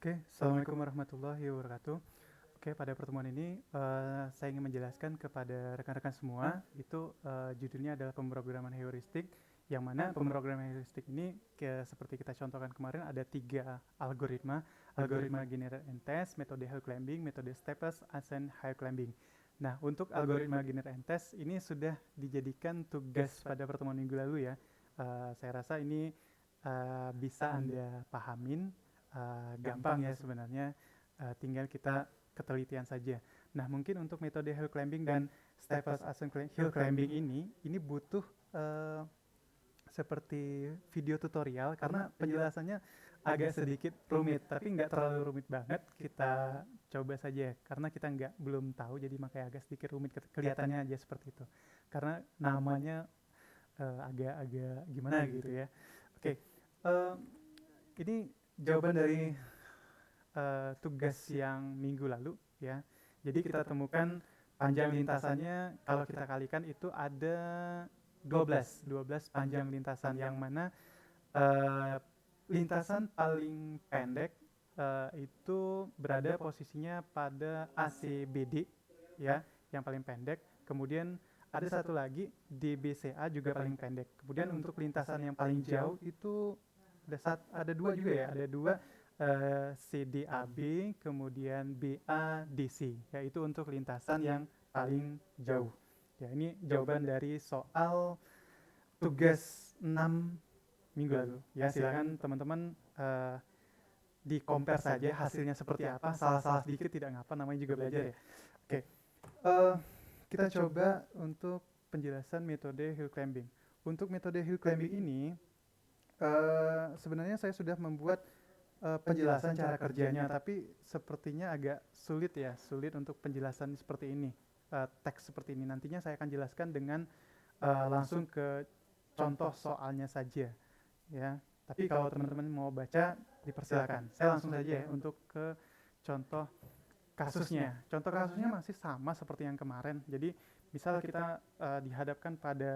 Oke, Assalamualaikum warahmatullahi wabarakatuh. Oke, pada pertemuan ini saya ingin menjelaskan kepada rekan-rekan semua itu judulnya adalah pemrograman heuristik, yang mana pemrograman heuristik ini seperti kita contohkan kemarin ada tiga algoritma generate and test, metode hill climbing, metode steepest ascent high climbing. Nah, untuk algoritma generate and test ini sudah dijadikan tugas pada pertemuan minggu lalu ya. Saya rasa ini bisa Anda pahamin, gampang ya sebenarnya, tinggal kita ketelitian saja. Nah, mungkin untuk metode hill climbing dan steepest ascent hill climbing ini butuh uh, seperti video tutorial karena penjelasannya agak sedikit rumit, tapi nggak terlalu rumit banget. Kita coba saja karena kita nggak belum tahu, jadi makanya agak sedikit rumit kelihatannya aja seperti itu. Karena namanya agak-agak gimana gitu ya. Oke, uh, ini jawaban dari tugas yang minggu lalu ya. Jadi kita temukan panjang lintasannya kalau kita kalikan itu ada 12 panjang lintasan, yang mana eh, lintasan paling pendek itu berada posisinya pada ACBD ya, yang paling pendek. Kemudian ada satu lagi DBCA juga paling pendek. Kemudian untuk lintasan yang paling jauh itu ada dua juga ya, ada dua, CDAB, kemudian BADC, yaitu untuk lintasan yang paling jauh. Ya, ini jawaban dari soal tugas 6 minggu lalu. Ya, silakan teman-teman di compare saja hasilnya seperti apa. Salah-salah sedikit tidak ngapa, namanya juga belajar ya. Oke, uh, kita coba untuk penjelasan metode hill climbing. Untuk metode hill climbing ini, sebenarnya saya sudah membuat penjelasan cara kerjanya, tapi sepertinya agak sulit ya, sulit untuk penjelasan seperti ini, teks seperti ini. Nantinya saya akan jelaskan dengan langsung ke contoh soalnya saja, ya. Tapi kalau teman-teman mau baca, dipersilakan. Saya langsung saja ya untuk ke contoh kasusnya. Contoh kasusnya masih sama seperti yang kemarin. Jadi, misal kita dihadapkan pada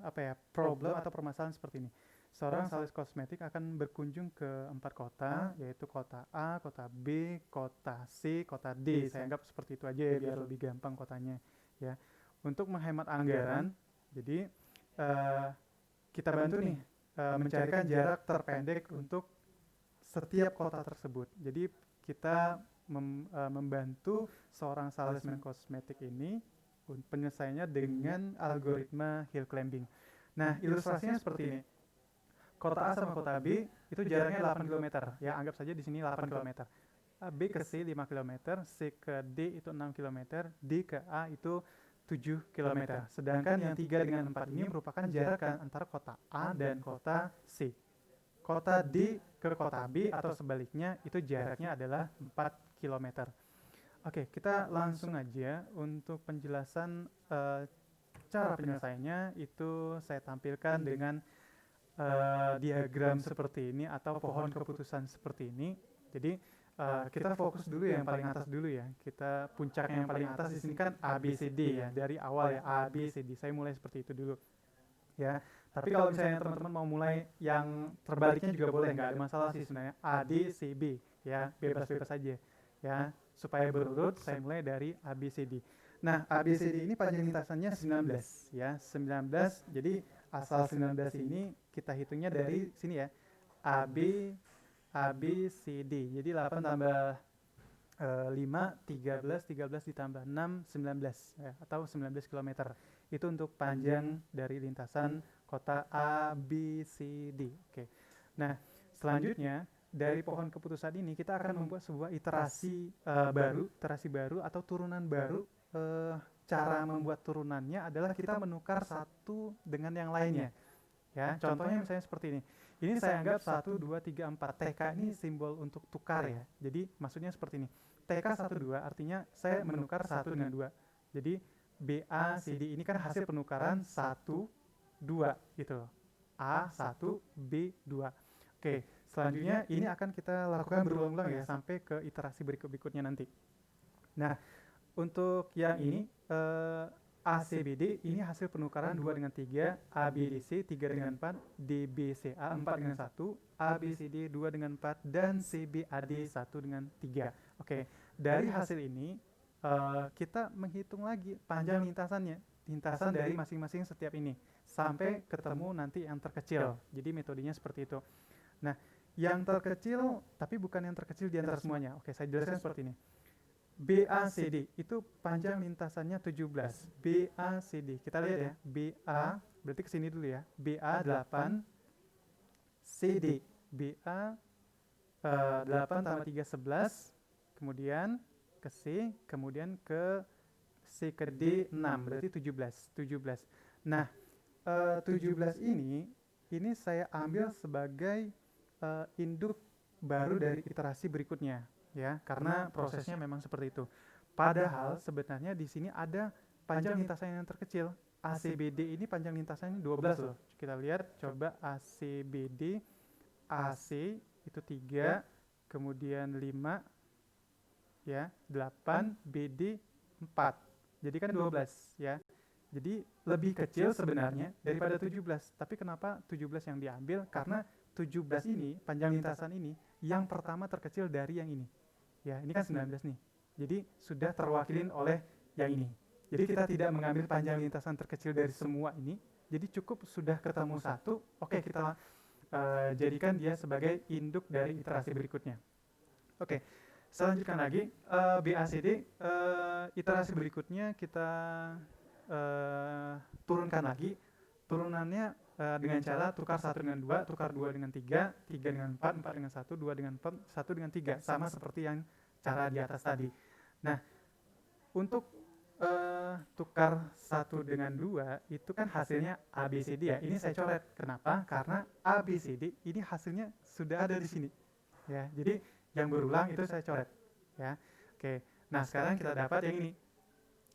apa ya, problem atau permasalahan seperti ini. Seorang sales kosmetik akan berkunjung ke 4 kota, yaitu kota A, kota B, kota C, kota D. Saya anggap seperti itu aja ya biar lebih gampang kotanya ya. Untuk menghemat anggaran, jadi eh, kita bantu nih mencarikan jarak terpendek untuk setiap kota tersebut. Jadi kita membantu seorang salesman kosmetik ini penyelesaiannya dengan algoritma hill climbing. Nah, ilustrasinya seperti ini. Kota A sama kota B itu jaraknya 8 kilometer. Ya, anggap saja di sini 8 kilometer. B ke C 5 kilometer, C ke D itu 6 kilometer, D ke A itu 7 kilometer. Sedangkan yang 3 dengan 4 ini merupakan jarak antara kota A dan kota C. Kota D ke kota B atau sebaliknya itu jaraknya adalah 4 kilometer. Oke, kita langsung aja untuk penjelasan cara penyelesaiannya itu saya tampilkan dengan diagram seperti ini atau pohon keputusan seperti ini. Jadi kita fokus dulu ya yang paling atas dulu ya. Kita puncaknya yang paling atas di sini kan A B C D ya, dari awal ya A B C D. Saya mulai seperti itu dulu ya. Tapi kalau misalnya teman-teman mau mulai yang terbaliknya juga boleh, nggak ada masalah sih sebenarnya. A D C B ya, bebas-bebas saja ya. Supaya berurut saya mulai dari A B C D. Nah, A B C D ini panjang lintasannya 19 ya, 19. Jadi asal 19 ini kita hitungnya dari sini ya. A B A B C D. Jadi 8 tambah 5, 13 ditambah 6, 19 ya, atau 19 kilometer. Itu untuk panjang dari lintasan kota A, B, C, D. Oke. Nah, selanjutnya dari pohon keputusan ini kita akan membuat sebuah iterasi baru atau turunan baru. Eh, Cara membuat turunannya adalah kita menukar satu dengan yang lainnya. Ya, contohnya misalnya seperti ini. Ini saya anggap 1, 2, 3, 4. TK ini simbol untuk tukar ya. Jadi maksudnya seperti ini. TK 1, 2 artinya saya menukar satu dengan dua. Jadi BA CD ini kan hasil penukaran satu, 2 gitu loh. A 1, B 2. Oke, selanjutnya ini akan kita lakukan berulang-ulang ya sampai ke iterasi berikut-berikutnya nanti. Nah, untuk yang ini ACBD ini hasil penukaran 2 dengan 3, ABDC 3 dengan 4, DBCA 4 dengan 1, ABCD 2 dengan 4, dan CBAD 1 dengan 3. Oke, dari hasil ini kita menghitung lagi panjang lintasannya, lintasan dari masing-masing setiap ini, sampai ketemu nanti yang terkecil. Jadi metodenya seperti itu. Nah, yang terkecil, tapi bukan yang terkecil di antara semuanya. Oke, saya jelaskan seperti ini. BACD itu panjang lintasannya 17. BACD. Kita lihat ya. BA berarti kesini dulu ya. BA 8, CD. BA 8 tambah 3 11. Kemudian ke C, kemudian ke C ke D 6, berarti 17. 17. Nah, 17 ini saya ambil sebagai induk baru dari iterasi berikutnya, ya, karena prosesnya memang seperti itu. Padahal sebenarnya di sini ada panjang lintasan yang terkecil. ACBD ini panjang lintasannya 12 loh. Kita lihat coba ACBD, AC itu 3, kemudian 5, ya, 8, BD 4. Jadi kan 12, ya. Jadi lebih kecil sebenarnya daripada 17. Tapi kenapa 17 yang diambil? Karena 17 ini, panjang lintasan ini, yang pertama terkecil dari yang ini. Ya, ini kan 19 nih. Jadi sudah terwakilin oleh yang ini. Jadi kita tidak mengambil panjang lintasan terkecil dari semua ini. Jadi cukup sudah ketemu satu, oke, kita jadikan dia sebagai induk dari iterasi berikutnya. Oke, selanjutkan lagi BACD, iterasi berikutnya kita turunkan lagi. Turunannya dengan cara tukar 1 dengan 2, tukar 2 dengan 3, 3 dengan 4, 4 dengan 1, 2 dengan 4, 1 dengan 3. Sama seperti yang cara di atas tadi. Nah, untuk tukar 1 dengan 2 itu kan hasilnya ABCD ya. Ini saya coret. Kenapa? Karena ABCD ini hasilnya sudah ada di sini. Ya, jadi yang berulang itu saya coret. Ya, oke. Nah, sekarang kita dapat yang ini.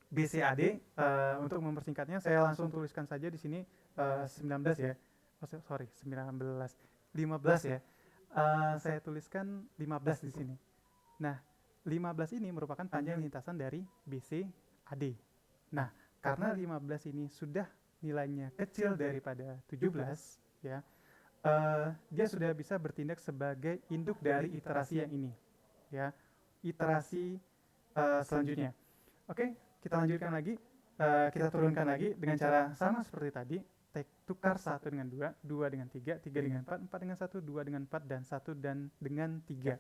BCAD, untuk mempersingkatnya saya langsung tuliskan saja di sini 19 ya. Oh, sorry, 19. 15 ya. Saya tuliskan 15 di sini. Nah, 15 ini merupakan panjang lintasan dari BCAD. Nah, karena 15 ini sudah nilainya kecil daripada 17, ya, dia sudah bisa bertindak sebagai induk dari iterasi yang ini, ya, iterasi selanjutnya. Oke, kita lanjutkan lagi, kita turunkan lagi dengan cara sama seperti tadi. Tukar 1 dengan 2, 2 dengan 3, 3 dengan 4, 4 dengan 1, 2 dengan 4, dan 1 dan dengan 3.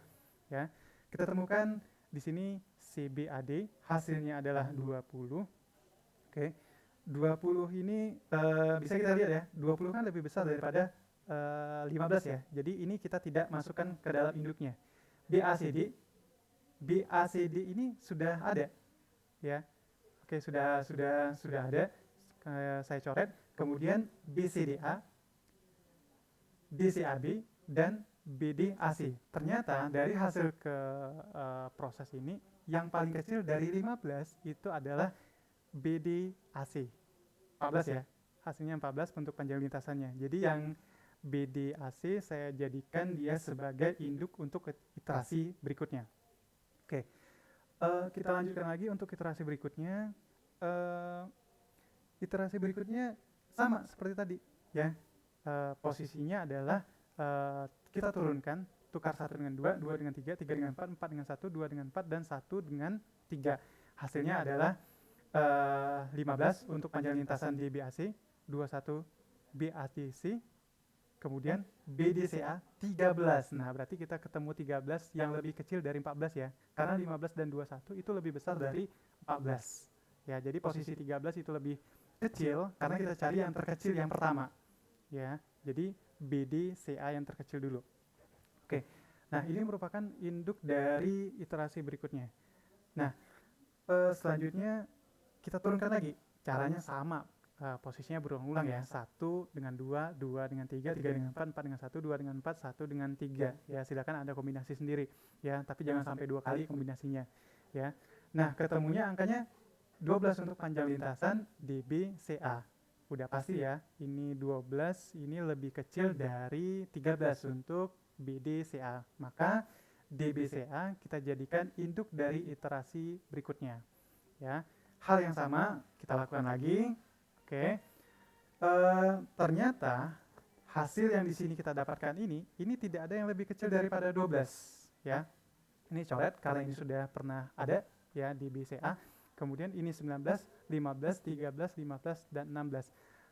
Ya, kita temukan di sini CBAD, hasilnya adalah 20. Oke, 20 ini bisa kita lihat ya, 20 kan lebih besar daripada 15 ya. Jadi ini kita tidak masukkan ke dalam induknya. BACD, BACD ini sudah ada, ya. Oke, sudah ada. Saya coret. Kemudian BCDA, BCAB, dan BDAC. Ternyata dari hasil ke proses ini yang paling kecil dari 15 itu adalah BDAC. 14 ya. Hasilnya 14 untuk panjang lintasannya. Jadi yang BDAC saya jadikan dia sebagai induk untuk iterasi berikutnya. Oke. Kita lanjutkan lagi untuk iterasi berikutnya. Iterasi berikutnya sama seperti tadi, ya. Posisinya adalah kita turunkan, tukar 1 dengan 2, 2 dengan 3, 3 dengan 4, 4 dengan 1, 2 dengan 4, dan 1 dengan 3. Hasilnya adalah 15 untuk panjang lintasan di BAC, 21 BACC, kemudian BDCA 13. Nah, berarti kita ketemu 13 yang lebih kecil dari 14 ya. Karena 15 dan 21 itu lebih besar dari 14. Ya, jadi posisi 13 itu lebih kecil karena kita cari yang terkecil yang pertama. Ya, jadi BDCA yang terkecil dulu. Oke. Nah, ini merupakan induk dari iterasi berikutnya. Nah, selanjutnya kita turunkan lagi. Caranya sama. Posisinya berulang-ulang ya. 1 dengan 2, 2 dengan 3, 3 dengan 4, 4 dengan 1, 2 dengan 4, 1 dengan 3. Ya, silakan Anda kombinasi sendiri ya, tapi jangan sampai 2 kali kombinasinya ya. Nah, ketemunya angkanya 12 untuk panjang lintasan DBCA. Udah pasti ya, ini 12, ini lebih kecil dari 13 untuk BDCA. Maka DBCA kita jadikan induk dari iterasi berikutnya. Ya. hal yang sama kita lakukan lagi. Oke. Ternyata hasil yang di sini kita dapatkan ini tidak ada yang lebih kecil daripada 12 ya. Ini coret karena ini sudah pernah ada ya di BCA. Kemudian ini 19, 15, 13, 15 dan 16.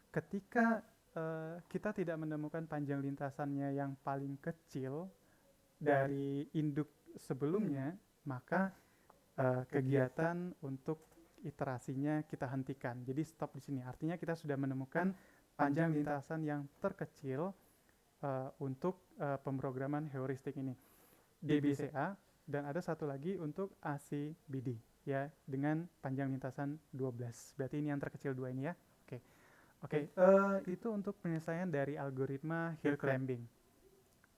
Ketika kita tidak menemukan panjang lintasannya yang paling kecil dari induk sebelumnya, maka kegiatan untuk iterasinya kita hentikan. Jadi stop di sini. Artinya kita sudah menemukan panjang lintasan yang terkecil untuk pemrograman heuristik ini DBCA, dan ada satu lagi untuk ACBD ya dengan panjang lintasan 12. Berarti ini yang terkecil dua ini ya. Oke, itu untuk penyelesaian dari algoritma hill climbing.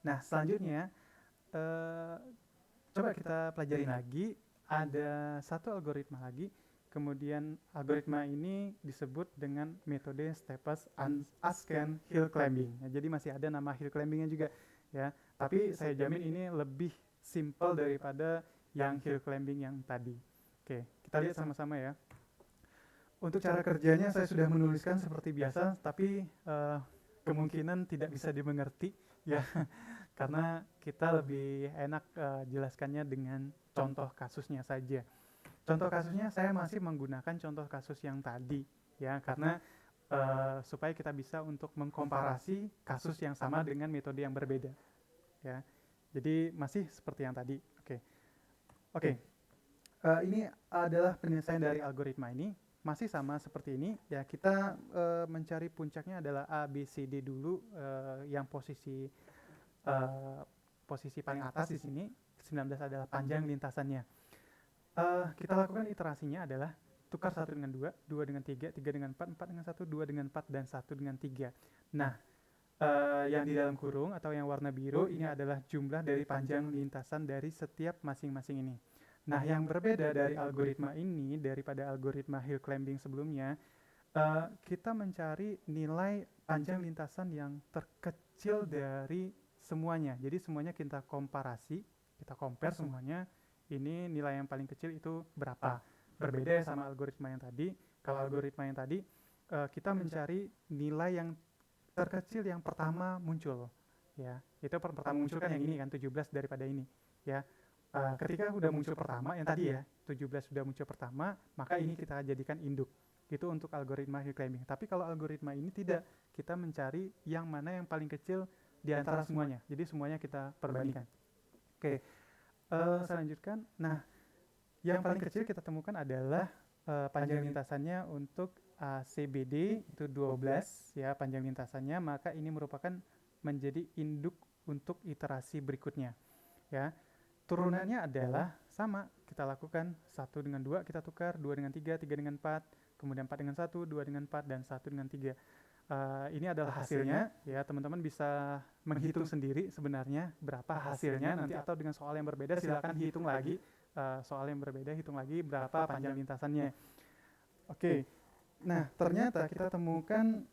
Nah, selanjutnya coba kita pelajari lagi. Ada satu algoritma lagi. Kemudian algoritma ini disebut dengan metode steepest ascent hill climbing. Ya, jadi masih ada nama hill climbingnya juga ya. Tapi saya jamin ini lebih simple daripada yang hill climbing yang tadi. Oke, kita lihat sama-sama ya. Untuk cara kerjanya saya sudah menuliskan seperti biasa, tapi kemungkinan tidak bisa dimengerti ya. Karena kita lebih enak jelaskannya dengan contoh kasusnya saja. Contoh kasusnya saya masih menggunakan contoh kasus yang tadi ya, karena supaya kita bisa untuk mengkomparasi kasus yang sama dengan metode yang berbeda ya. Jadi masih seperti yang tadi. Oke. Ini adalah penyelesaian dari algoritma ini, masih sama seperti ini ya. Kita mencari puncaknya adalah A, B, C, D dulu, yang posisi paling atas di sini 19 adalah panjang lintasannya. Kita lakukan iterasinya adalah tukar 1 dengan 2, 2 dengan 3, 3 dengan 4, 4 dengan 1, 2 dengan 4, dan 1 dengan 3. Nah, yang di dalam kurung atau yang warna biru ini adalah jumlah dari panjang lintasan dari setiap masing-masing ini. Nah, yang berbeda dari algoritma ini daripada algoritma hill climbing sebelumnya, kita mencari nilai panjang lintasan yang terkecil dari semuanya. Jadi semuanya kita komparasi, kita compare semuanya. Ini nilai yang paling kecil itu berapa? Berbeda ya sama algoritma yang tadi. Kalau algoritma yang tadi kita mencari nilai yang terkecil yang pertama muncul. Ya, itu pertama muncul kan yang ini kan 17 daripada ini. Ya, ketika sudah muncul pertama yang tadi ya 17 sudah muncul pertama, maka ini kita jadikan induk. Itu untuk algoritma hill climbing. Tapi kalau algoritma ini tidak, kita mencari yang mana yang paling kecil di antara semuanya. Jadi semuanya kita perbandingkan. Oke. Saya lanjutkan. Nah, yang paling kecil kita temukan adalah panjang lintasannya untuk ACBD itu 12 ya panjang lintasannya, maka ini merupakan menjadi induk untuk iterasi berikutnya ya. Turunannya adalah sama, kita lakukan 1 dengan 2 kita tukar, 2 dengan 3, 3 dengan 4, kemudian 4 dengan 1, 2 dengan 4, dan 1 dengan 3. Ini adalah hasilnya ya, teman-teman bisa menghitung sendiri sebenarnya berapa hasilnya nanti, atau dengan soal yang berbeda silakan hitung lagi, soal yang berbeda hitung lagi berapa panjang lintasannya. Oke. Nah, ternyata kita temukan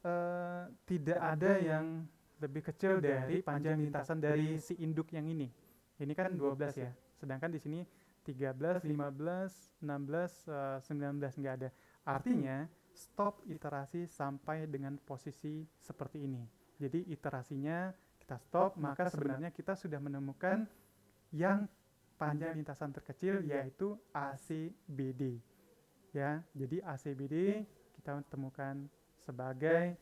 tidak ada yang lebih kecil dari panjang lintasan dari si induk yang ini. Ini kan 12 ya. Sedangkan di sini 13, 15, 16, 19 nggak ada. Artinya stop iterasi sampai dengan posisi seperti ini. Jadi iterasinya kita stop, maka sebenarnya kita sudah menemukan yang panjang lintasan terkecil yaitu ACBD. Ya, jadi ACBD kita temukan sebagai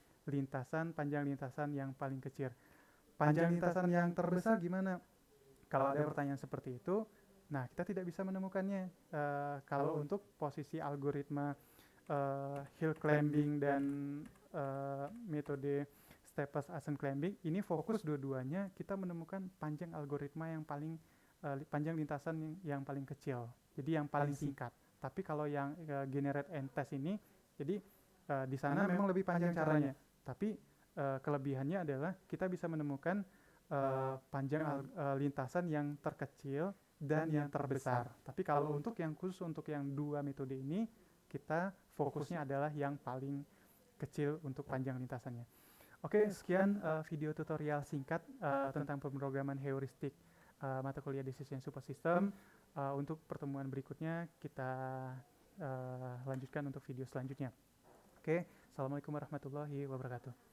panjang lintasan yang paling kecil. Panjang lintasan yang terbesar gimana? Kalau ada pertanyaan seperti itu, nah kita tidak bisa menemukannya. Kalau untuk posisi algoritma hill climbing dan metode steepest ascent climbing, ini fokus dua-duanya kita menemukan panjang algoritma yang paling panjang lintasan yang paling kecil, jadi yang paling singkat. Tapi kalau yang generate and test ini, jadi di sana memang lebih panjang caranya, tapi kelebihannya adalah kita bisa menemukan panjang lintasan yang terkecil dan yang terbesar. Tapi kalau untuk yang khusus untuk yang dua metode ini, kita fokusnya adalah yang paling kecil untuk panjang lintasannya. Oke, sekian video tutorial singkat tentang pemrograman heuristik mata kuliah Decision Support System. Untuk pertemuan berikutnya kita lanjutkan untuk video selanjutnya. Oke, assalamualaikum warahmatullahi wabarakatuh.